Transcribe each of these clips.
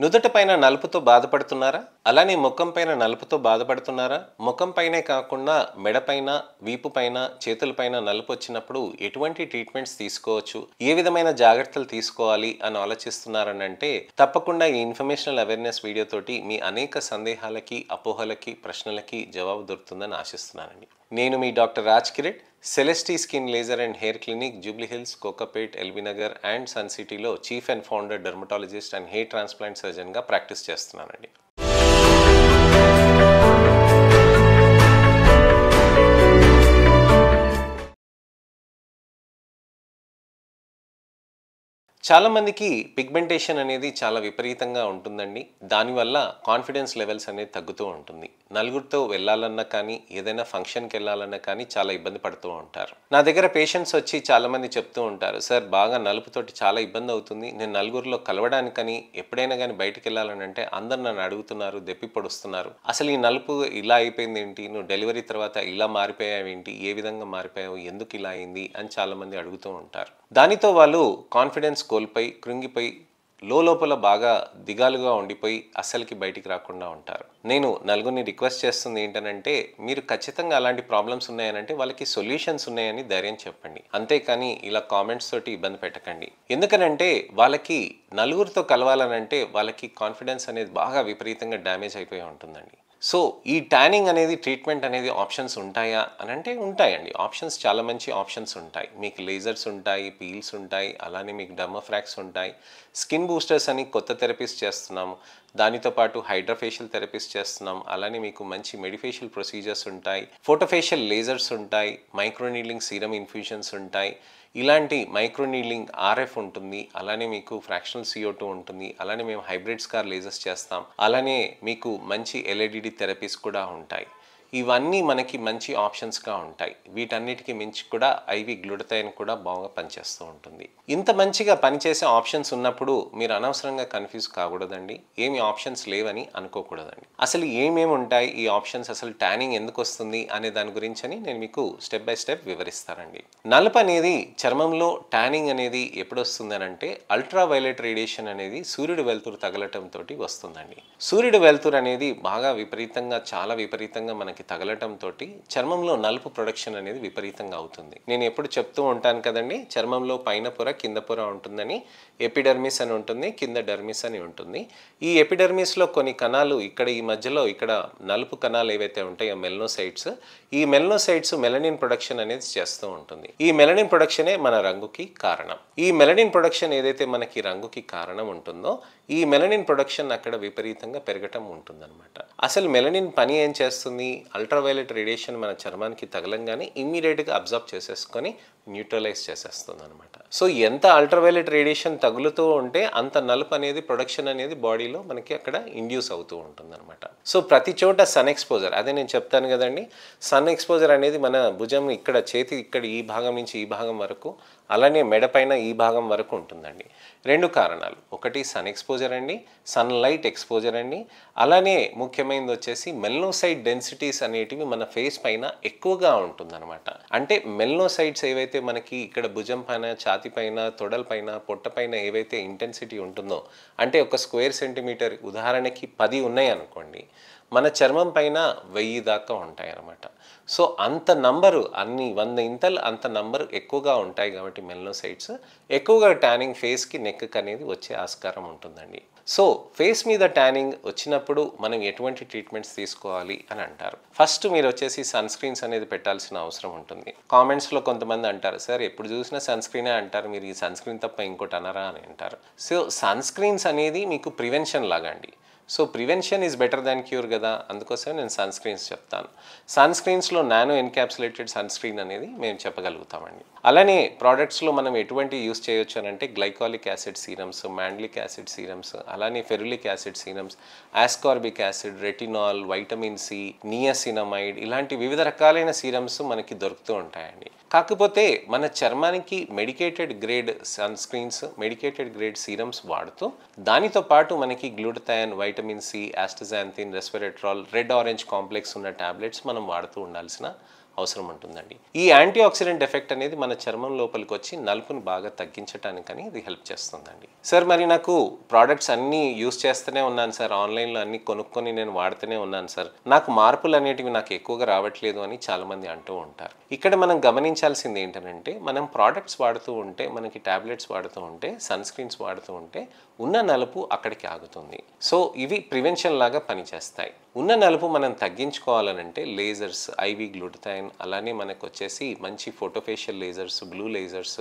నుదుట పైన నలుపుతో బాధపడుతున్నారా? అలానే ముఖం పైన నలుపుతో బాధపడుతున్నారా? ముఖం పైనే కాకుండా మెడ పైన, వీపు పైన, చేతుల పైన నలుపు వచ్చినప్పుడు ఎటువంటి ట్రీట్మెంట్స్ తీసుకోవచ్చు? ఏ విధమైన జాగ్రత్తలు తీసుకోవాలి అని ఆలోచిస్తున్నారనంటే తప్పకుండా ఈ ఇన్ఫర్మేషనల్ అవేర్నెస్ వీడియో తోటి మీ అనేక సందేహాలకి, అపోహలకి, ప్రశ్నలకి జవాబు దొరుకుతుందని ఆశిస్తున్నానండి. నేను మీ doctor Raj Kireet, Celestee skin laser and hair clinic, Jubilee Hills, Kokapet, LB Nagar and sun సిటీలో chief and founder dermatologist and hair transplant సర్జన్గా ప్రాక్టీస్ చేస్తున్నానండి. చాలామందికి పిగ్మెంటేషన్ అనేది చాలా విపరీతంగా ఉంటుందండి. దానివల్ల కాన్ఫిడెన్స్ లెవెల్స్ అనేది తగ్గుతూ ఉంటుంది. నలుగురితో వెళ్ళాలన్నా కానీ, ఏదైనా ఫంక్షన్కి వెళ్ళాలన్నా కానీ చాలా ఇబ్బంది పడుతూ ఉంటారు. నా దగ్గర పేషెంట్స్ వచ్చి చాలామంది చెప్తూ ఉంటారు, సార్ బాగా నలుపుతోటి చాలా ఇబ్బంది అవుతుంది. నేను నలుగురిలో కలవడానికని ఎప్పుడైనా కానీ బయటికి వెళ్ళాలని అంటే అందరు నన్ను అడుగుతున్నారు, దెప్పి పొడుస్తున్నారు. అసలు ఈ నలుపు ఇలా అయిపోయింది ఏంటి? నువ్వు డెలివరీ తర్వాత ఇలా మారిపోయావేంటి? ఏ విధంగా మారిపోయావు? ఎందుకు ఇలా అయింది? అని చాలామంది అడుగుతూ ఉంటారు. దానితో వాళ్ళు కాన్ఫిడెన్స్ కోల్పోయి, కృంగిపోయి, లోపల బాగా దిగాలుగా ఉండిపోయి అస్సలకి బయటికి రాకుండా ఉంటారు. నేను నలుగురిని రిక్వెస్ట్ చేస్తుంది ఏంటనంటే, మీరు ఖచ్చితంగా అలాంటి ప్రాబ్లమ్స్ ఉన్నాయనంటే వాళ్ళకి సొల్యూషన్స్ ఉన్నాయని ధైర్యం చెప్పండి. అంతేకాని ఇలా కామెంట్స్ తోటి ఇబ్బంది పెట్టకండి. ఎందుకనంటే వాళ్ళకి నలుగురితో కలవాలనంటే వాళ్ళకి కాన్ఫిడెన్స్ అనేది బాగా విపరీతంగా డ్యామేజ్ అయిపోయి ఉంటుందండి. సో ఈ ట్యానింగ్ అనేది ట్రీట్మెంట్ అనేది ఆప్షన్స్ ఉంటాయా అని అంటే ఉంటాయండి. ఆప్షన్స్ చాలా మంచి ఆప్షన్స్ ఉంటాయి. మీకు లేజర్స్ ఉంటాయి, పీల్స్ ఉంటాయి, అలానే మీకు డర్మాఫ్రాక్స్ ఉంటాయి. స్కిన్ బూస్టర్స్ అని కొత్త థెరపీస్ చేస్తున్నాము. దానితో పాటు హైడ్రోఫేషియల్ థెరపీస్ చేస్తున్నాం. అలానే మీకు మంచి మెడిఫేషియల్ ప్రొసీజర్స్ ఉంటాయి, ఫోటోఫేషియల్ లేజర్స్ ఉంటాయి, మైక్రోనీడ్లింగ్ సీరం ఇన్ఫ్యూషన్స్ ఉంటాయి. ఇలాంటి మైక్రోనీడ్లింగ్ ఆర్ఎఫ్ ఉంటుంది, అలానే మీకు ఫ్రాక్షనల్ CO2 ఉంటుంది, అలానే మేము హైబ్రిడ్ స్కార్ లేజర్స్ చేస్తాం, అలానే మీకు మంచి LADD థెరపీస్ కూడా ఉంటాయి. ఇవన్నీ మనకి మంచి ఆప్షన్స్గా ఉంటాయి. వీటన్నిటికీ మించి కూడా ఐవి గ్లూటథైన్ కూడా బాగా పనిచేస్తూ ఉంటుంది. ఇంత మంచిగా పనిచేసే ఆప్షన్స్ ఉన్నప్పుడు మీరు అనవసరంగా కన్ఫ్యూజ్ కాకూడదండి. ఏమి ఆప్షన్స్ లేవని అనుకోకూడదండి. అసలు ఏమేమి ఉంటాయి ఈ ఆప్షన్స్, అసలు ట్యానింగ్ ఎందుకు వస్తుంది అనే దాని గురించి నేను మీకు స్టెప్ బై స్టెప్ వివరిస్తానండి. నలుపు అనేది చర్మంలో ట్యానింగ్ అనేది ఎప్పుడు వస్తుంది అంటే అల్ట్రా వైలెట్ రేడియేషన్ అనేది సూర్యుడు వెలుతురు తగలటంతో వస్తుందండి. సూర్యుడు వెలుతురు అనేది బాగా విపరీతంగా, చాలా విపరీతంగా మనకి తగలటంతో చర్మంలో నలుపు ప్రొడక్షన్ అనేది విపరీతంగా అవుతుంది. నేను ఎప్పుడు చెప్తూ ఉంటాను కదండి, చర్మంలో పైన పొర కింద పొర ఉంటుందని. ఎపిడర్మిస్ అని ఉంటుంది, కింద డర్మిస్ అని ఉంటుంది. ఈ ఎపిడర్మిస్లో కొన్ని కణాలు ఇక్కడ ఈ మధ్యలో ఇక్కడ నలుపు కణాలు ఏవైతే ఉంటాయో మెలనోసైట్స్, ఈ మెలనోసైట్స్ మెలనిన్ ప్రొడక్షన్ అనేది చేస్తూ ఉంటుంది. ఈ మెలనిన్ ప్రొడక్షనే మన రంగుకి కారణం. ఈ మెలనిన్ ప్రొడక్షన్ ఏదైతే మనకి రంగుకి కారణం ఉంటుందో ఈ మెలనిన్ ప్రొడక్షన్ అక్కడ విపరీతంగా పెరగటం ఉంటుందన్నమాట. అసలు మెలనిన్ పని ఏం చేస్తుంది? అల్ట్రావైలెట్ రేడియేషన్ మన చర్మానికి తగలంగానే ఇమ్మీడియట్గా అబ్జర్వ్ చేసేసుకొని న్యూట్రలైజ్ చేసేస్తుంది అనమాట. సో ఎంత అల్ట్రావైలెట్ రేడియేషన్ తగులుతూ ఉంటే అంత నలుపు అనేది ప్రొడక్షన్ అనేది బాడీలో మనకి అక్కడ ఇండ్యూస్ అవుతూ ఉంటుంది అనమాట. సో ప్రతి చోట సన్ ఎక్స్పోజర్, అదే నేను చెప్తాను కదండి, సన్ ఎక్స్పోజర్ అనేది మన భుజం ఇక్కడ, చేతి ఇక్కడ ఈ భాగం నుంచి ఈ భాగం వరకు, అలానే మెడ పైన ఈ భాగం వరకు ఉంటుందండి. రెండు కారణాలు, ఒకటి సన్ ఎక్స్పోజర్ అండి, సన్ లైట్ ఎక్స్పోజర్ అండి, అలానే ముఖ్యమైనది వచ్చేసి మెలనోసైట్ డెన్సిటీస్ అనేటివి మన ఫేస్ పైన ఎక్కువగా ఉంటుందన్నమాట. అంటే మెలనోసైట్స్ ఏవైతే మనకి ఇక్కడ భుజం పైన, ఛాతి పైన, తొడల పైన, పొట్ట పైన ఏవైతే ఇంటెన్సిటీ ఉంటుందో, అంటే ఒక స్క్వేర్ సెంటీమీటర్ ఉదాహరణకి 10 ఉన్నాయి అనుకోండి, మన చర్మం పైన 1000 దాకా ఉంటాయి అన్నమాట. సో అంత నంబరు, అన్ని 100 ఇంతలు అంత నంబరు ఎక్కువగా ఉంటాయి కాబట్టి మెలనోసైట్స్ ఎక్కువగా ట్యానింగ్ ఫేస్కి, నెక్కి అనేది వచ్చే ఆస్కారం ఉంటుందండి. సో ఫేస్ మీద ట్యానింగ్ వచ్చినప్పుడు మనం ఎటువంటి ట్రీట్మెంట్స్ తీసుకోవాలి అని అంటారు. ఫస్ట్ మీరు వచ్చేసి సన్ స్క్రీన్స్ అనేది పెట్టాల్సిన అవసరం ఉంటుంది. కామెంట్స్లో కొంతమంది అంటారు, సార్ ఎప్పుడు చూసినా సన్ స్క్రీనే అంటారు, మీరు ఈ సన్ స్క్రీన్ తప్ప ఇంకోటి అనరా అని అంటారు. సో సన్ స్క్రీన్స్ అనేది మీకు ప్రివెన్షన్ లాగా అండి. So prevention is better than cure కదా, అందుకోసమే నేను సన్ స్క్రీన్స్ చెప్తాను. సన్ స్క్రీన్స్లో నానో ఎన్క్యాప్సులేటెడ్ సన్ స్క్రీన్ అనేది మేము చెప్పగలుగుతామండి. అలానే ప్రోడక్ట్స్లో మనం ఎటువంటి యూస్ చేయొచ్చు అని అంటే glycolic acid serums, mandelic acid serums, అలానే ferulic acid serums, ascorbic acid, retinol, vitamin C, niacinamide, ఇలాంటి వివిధ రకాలైన సీరమ్స్ మనకి దొరుకుతూ ఉంటాయండి. కాకపోతే మన చర్మానికి medicated grade sunscreens, medicated grade serums వాడుతూ దానితో పాటు మనకి glutathione, vitamin C, astaxanthin, resveratrol, red orange complex ఉన్న టాబ్లెట్స్ మనం వాడుతూ ఉండాల్సిన అవసరం ఉంటుందండి. ఈ యాంటీ ఆక్సిడెంట్ ఎఫెక్ట్ అనేది మన చర్మం లోపలికి వచ్చి నలుపుని బాగా తగ్గించడానికని ఇది హెల్ప్ చేస్తుందండి. సార్ మరి నాకు ప్రోడక్ట్స్ అన్నీ యూస్ చేస్తూనే ఉన్నాను సార్, ఆన్లైన్లో అన్నీ కొనుక్కొని నేను వాడుతూనే ఉన్నాను సార్, నాకు మార్పులు అనేటివి నాకు ఎక్కువగా రావట్లేదు అని చాలామంది అంటూ ఉంటారు. ఇక్కడ మనం గమనించాల్సింది ఏంటంటే మనం ప్రోడక్ట్స్ వాడుతూ ఉంటే, మనకి టాబ్లెట్స్ వాడుతూ ఉంటే, సన్ స్క్రీన్స్ వాడుతూ ఉంటే ఉన్న నలుపు అక్కడికి ఆగుతుంది. సో ఇవి ప్రివెన్షన్ లాగా పనిచేస్తాయి. ఉన్న నలుపు మనం తగ్గించుకోవాలనంటే లేజర్స్, ఐవి గ్లూటథైన్, అలానే మనకు వచ్చేసి మంచి ఫోటోఫేషియల్ లేజర్స్, బ్లూ లేజర్స్,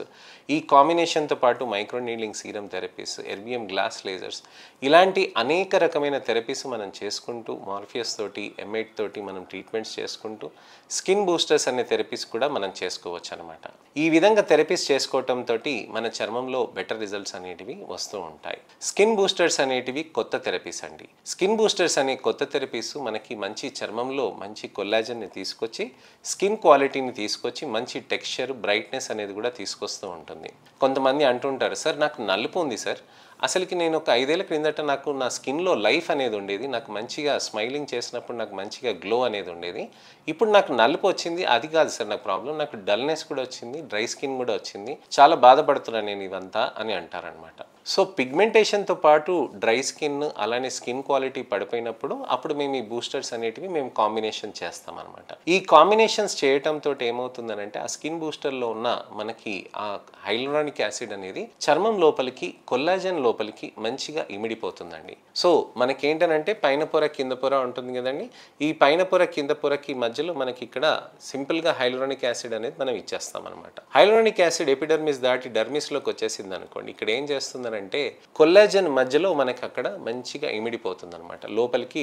ఈ కాంబినేషన్తో పాటు microneedling serum therapies, erbium glass lasers, ఇలాంటి అనేక రకమైన థెరపీస్ మనం చేసుకుంటూ మార్ఫియస్ తోటి, M8 తోటి మనం ట్రీట్మెంట్స్ చేసుకుంటూ స్కిన్ బూస్టర్స్ అనే థెరపీస్ కూడా మనం చేసుకోవచ్చు అనమాట. ఈ విధంగా థెరపీస్ చేసుకోవటంతో మన చర్మంలో బెటర్ రిజల్ట్స్ అనేటివి వస్తూ ఉంటాయి. స్కిన్ బూస్టర్స్ అనేటివి కొత్త థెరపీస్ అండి. స్కిన్ బూస్టర్స్ అనే కొత్త థెరపీస్ మనకి మంచి చర్మంలో మంచి కొల్లాజన్ని తీసుకొచ్చి, స్కిన్ క్వాలిటీని తీసుకొచ్చి, మంచి టెక్స్చర్, బ్రైట్నెస్ అనేది కూడా తీసుకొస్తూ ఉంటుంది. కొంతమంది అంటుంటారు, సార్ నాకు నలుపు ఉంది సార్, అసలుకి నేను ఒక 5 ఏళ్ల క్రిందట నాకు నా స్కిన్లో లైఫ్ అనేది ఉండేది, నాకు మంచిగా స్మైలింగ్ చేసినప్పుడు నాకు మంచిగా గ్లో అనేది ఉండేది, ఇప్పుడు నాకు నలుపు వచ్చింది, అది కాదు సార్ నాకు ప్రాబ్లం, నాకు డల్నెస్ కూడా వచ్చింది, డ్రై స్కిన్ కూడా వచ్చింది, చాలా బాధపడుతున్నాను నేను ఇదంతా అని అంటారనమాట. సో పిగ్మెంటేషన్తో పాటు డ్రై స్కిన్, అలానే స్కిన్ క్వాలిటీ పడిపోయినప్పుడు అప్పుడు మేము ఈ బూస్టర్స్ అనేటివి మేము కాంబినేషన్ చేస్తామన్నమాట. ఈ కాంబినేషన్స్ చేయటంతో ఏమవుతుందనంటే ఆ స్కిన్ బూస్టర్లో ఉన్న మనకి ఆ హైలూరానిక్ యాసిడ్ అనేది చర్మం లోపలికి, కొల్లాజన్ లోపలికి మంచిగా ఇమిడిపోతుందండి. సో మనకేంటనంటే పైన పొర కింద పొర ఉంటుంది కదండి, ఈ పైన పొర కింద పొరకి మధ్యలో మనకి ఇక్కడ సింపుల్గా హైలూరానిక్ యాసిడ్ అనేది మనం ఇచ్చేస్తాం అనమాట. హైలూరానిక్ యాసిడ్ ఎపిడర్మిస్ దాటి డర్మిస్లోకి వచ్చేసింది అనుకోండి, ఇక్కడ ఏం చేస్తుంది అంటే కొల్లాజన్ మధ్యలో మనకి అక్కడ మంచిగా ఇమిడిపోతుంది అనమాట, లోపలికి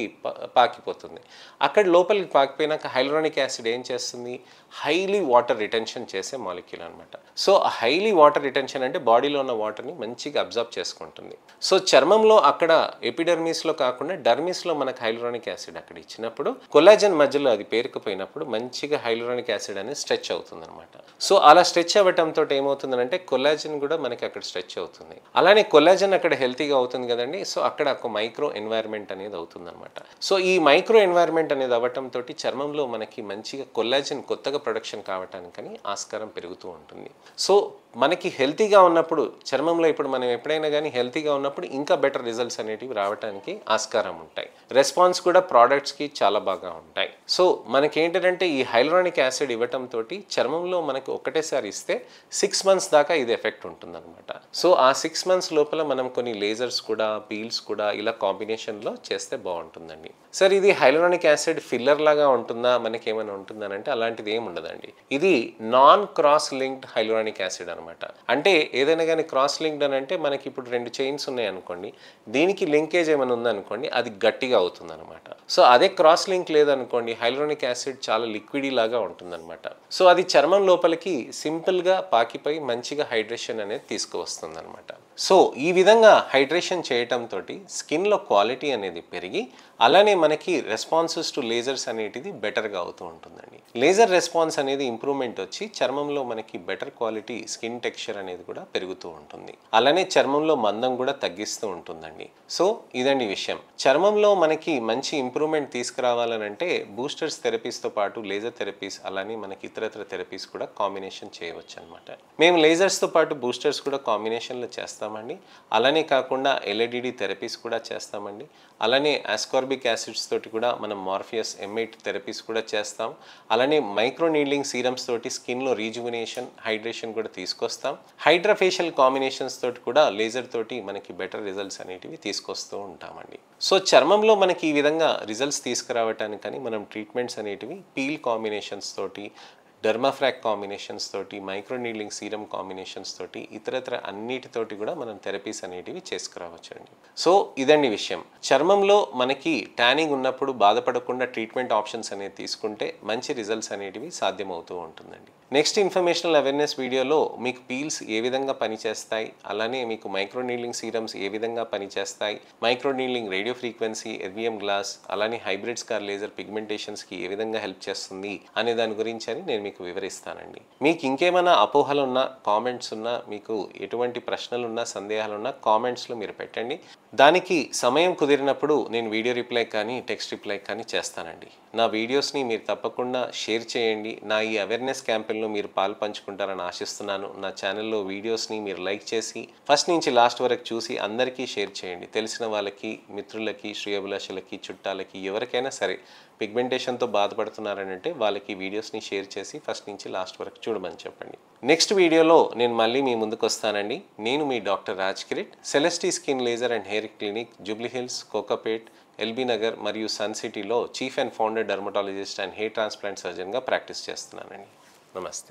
పాకిపోతుంది. అక్కడ లోపలికి పాకిపోయినాక హైలూరానిక్ యాసిడ్ ఏం చేస్తుంది, హైలీ వాటర్ రిటెన్షన్ చేసే మాలిక్యూల్ అనమాట. సో హైలీ వాటర్ రిటెన్షన్ అంటే బాడీలో ఉన్న వాటర్ని మంచిగా అబ్జర్వ్ చేసుకుంటుంది. సో చర్మంలో అక్కడ ఎపిడర్మిస్లో కాకుండా డర్మిస్లో మనకు హైలూరానిక్ యాసిడ్ అక్కడ ఇచ్చినప్పుడు కొల్లాజన్ మధ్యలో అది పేరుకుపోయినప్పుడు మంచిగా హైలూరానిక్ యాసిడ్ అనేది స్ట్రెచ్ అవుతుంది అనమాట. సో అలా స్ట్రెచ్ అవ్వటంతో ఏమవుతుందంటే కొల్లాజన్ కూడా మనకి అక్కడ స్ట్రెచ్ అవుతుంది. అలానే కొల్లాజన్ అక్కడ హెల్తీగా అవుతుంది కదండి, సో అక్కడ ఒక మైక్రో ఎన్వైర్న్మెంట్ అనేది అవుతుంది అనమాట. సో ఈ మైక్రో ఎన్వైర్న్మెంట్ అనేది అవ్వటంతో చర్మంలో మనకి మంచిగా కొల్లాజన్ కొత్తగా ప్రొడక్షన్ కావటానికని ఆస్కారం పెరుగుతూ ఉంటుంది. సో మనకి హెల్తీగా ఉన్నప్పుడు చర్మంలో ఇప్పుడు మనం ఎప్పుడైనా కానీ హెల్తీగా ఉన్నప్పుడు ఇంకా బెటర్ రిజల్ట్స్ అనేటివి రావడానికి ఆస్కారం ఉంటాయి. రెస్పాన్స్ కూడా ప్రోడక్ట్స్కి చాలా బాగా ఉంటాయి. సో మనకేంటంటే ఈ హైలూరానిక్ యాసిడ్ ఇవ్వటంతో చర్మంలో మనకి ఒకటేసారి ఇస్తే 6 months దాకా ఇది ఎఫెక్ట్ ఉంటుందన్నమాట. సో ఆ 6 months లోపల మనం కొన్ని లేజర్స్ కూడా, పీల్స్ కూడా ఇలా కాంబినేషన్లో చేస్తే బాగుంటుందండి. సార్ ఇది హైలూరానిక్ యాసిడ్ ఫిల్లర్ లాగా ఉంటుందా, మనకి ఏమైనా ఉంటుందనంటే అలాంటిది ఏమి ఉండదండి. ఇది non cross linked hyaluronic acid అనమాట. అంటే ఏదైనా కానీ క్రాస్ లింక్డ్ అని అంటే మనకి ఇప్పుడు 2 చైన్స్ ఉన్నాయి అనుకోండి, దీనికి లింకేజ్ ఏమైనా ఉందనుకోండి అది గట్టిగా అవుతుంది అనమాట. సో అదే క్రాస్ లింక్ లేదనుకోండి హైలూరానిక్ యాసిడ్ చాలా లిక్విడీ లాగా ఉంటుందన్నమాట. సో అది చర్మం లోపలికి సింపుల్గా పాకిపోయి మంచిగా హైడ్రేషన్ అనేది తీసుకువస్తుంది అనమాట. సో ఈ విధంగా హైడ్రేషన్ చేయటంతో స్కిన్లో క్వాలిటీ అనేది పెరిగి అలానే మనకి రెస్పాన్సెస్ టు లేజర్స్ అనేటిది బెటర్గా అవుతూ ఉంటుందండి. లేజర్ రెస్పాన్స్ అనేది ఇంప్రూవ్మెంట్ వచ్చి చర్మంలో మనకి బెటర్ క్వాలిటీ స్కిన్ టెక్స్చర్ అనేది కూడా పెరుగుతూ ఉంటుంది. అలానే చర్మంలో మందం కూడా తగ్గిస్తూ ఉంటుందండి. సో ఇదండి విషయం. చర్మంలో మనకి మంచి ఇంప్రూవ్మెంట్ తీసుకురావాలనంటే బూస్టర్స్ థెరపీస్తో పాటు లేజర్ థెరపీస్, అలానే మనకి ఇతరత్ర థెరపీస్ కూడా కాంబినేషన్ చేయవచ్చు అనమాట. మేము లేజర్స్తో పాటు బూస్టర్స్ కూడా కాంబినేషన్లో చేస్తామండి. అలానే కాకుండా ఎల్ఏడిడి థెరపీస్ కూడా చేస్తామండి. అలానే ఆస్కార్బిక్ యాసిడ్స్ తోటి కూడా మనం మార్ఫియస్ M8 థెరపీస్ కూడా చేస్తాం. అలానే మైక్రోనీడ్లింగ్ సీరమ్స్ తోటి స్కిన్లో రీజువినేషన్, హైడ్రేషన్ కూడా తీసుకొస్తాం. హైడ్రాఫేషియల్ కాంబినేషన్స్ తోటి కూడా లేజర్ తోటి మనకి బెటర్ రిజల్ట్స్ అనేటివి తీసుకొస్తూ ఉంటామండి. సో చర్మంలో మనకి ఈ విధంగా రిజల్ట్స్ తీసుకురావటానికని మనం ట్రీట్మెంట్స్ అనేటివి పీల్ కాంబినేషన్స్ తోటి, డర్మాఫ్రాక్ కాంబినేషన్స్ తోటి, మైక్రోనీడ్లింగ్ సీరం కాంబినేషన్స్ తోటి, ఇతరత్ర అన్నిటితోటి కూడా మనం థెరపీస్ అనేటివి చేసుకురావచ్చండి. సో ఇదండి విషయం. చర్మంలో మనకి ట్యానింగ్ ఉన్నప్పుడు బాధపడకుండా ట్రీట్మెంట్ ఆప్షన్స్ అనేది తీసుకుంటే మంచి రిజల్ట్స్ అనేటివి సాధ్యమవుతూ ఉంటుందండి. నెక్స్ట్ ఇన్ఫర్మేషనల్ అవేర్నెస్ వీడియోలో మీకు పీల్స్ ఏ విధంగా పనిచేస్తాయి, అలానే మీకు మైక్రోనీడ్లింగ్ సీరమ్స్ ఏ విధంగా పనిచేస్తాయి, మైక్రోనీడ్లింగ్ రేడియో ఫ్రీక్వెన్సీ, ఎర్బియం గ్లాస్, అలానే హైబ్రిడ్ స్కార్ లేజర్ పిగ్మెంటేషన్స్కి ఏ విధంగా హెల్ప్ చేస్తుంది అనే దాని గురించి అని నేను మీకు వివరిస్తానండి. మీకు ఇంకేమైనా అపోహలు ఉన్నా, కామెంట్స్ ఉన్నా, మీకు ఎటువంటి ప్రశ్నలున్నా, సందేహాలున్నా కామెంట్స్లో మీరు పెట్టండి. దానికి సమయం కుదిరినప్పుడు నేను వీడియో రిప్లై కానీ టెక్స్ట్ రిప్లై కానీ చేస్తానండి. నా వీడియోస్ని మీరు తప్పకుండా షేర్ చేయండి. నా ఈ అవేర్నెస్ క్యాంపెయిన్లో మీరు పాలు పంచుకుంటారని ఆశిస్తున్నాను. నా ఛానల్లో వీడియోస్ని మీరు లైక్ చేసి ఫస్ట్ నుంచి లాస్ట్ వరకు చూసి అందరికీ షేర్ చేయండి. తెలిసిన వాళ్ళకి, మిత్రులకి, శ్రేయోభిలాషులకి, చుట్టాలకి, ఎవరికైనా సరే పిగ్మెంటేషన్తో బాధపడుతున్నారని అంటే వాళ్ళకి వీడియోస్ని షేర్ చేసి ఫస్ట్ నుంచి లాస్ట్ వరకు చూడమని చెప్పండి. నెక్స్ట్ వీడియోలో నేను మళ్ళీ మీ ముందుకు వస్తానండి. నేను మీ doctor Raj Kireet, Celestee skin laser and hair clinic, Jubilee Hills, Kokapet, LB Nagar మరియు సన్ సిటీలో chief and founder dermatologist and hair transplant సర్జన్గా ప్రాక్టీస్ చేస్తున్నానండి. నమస్తే.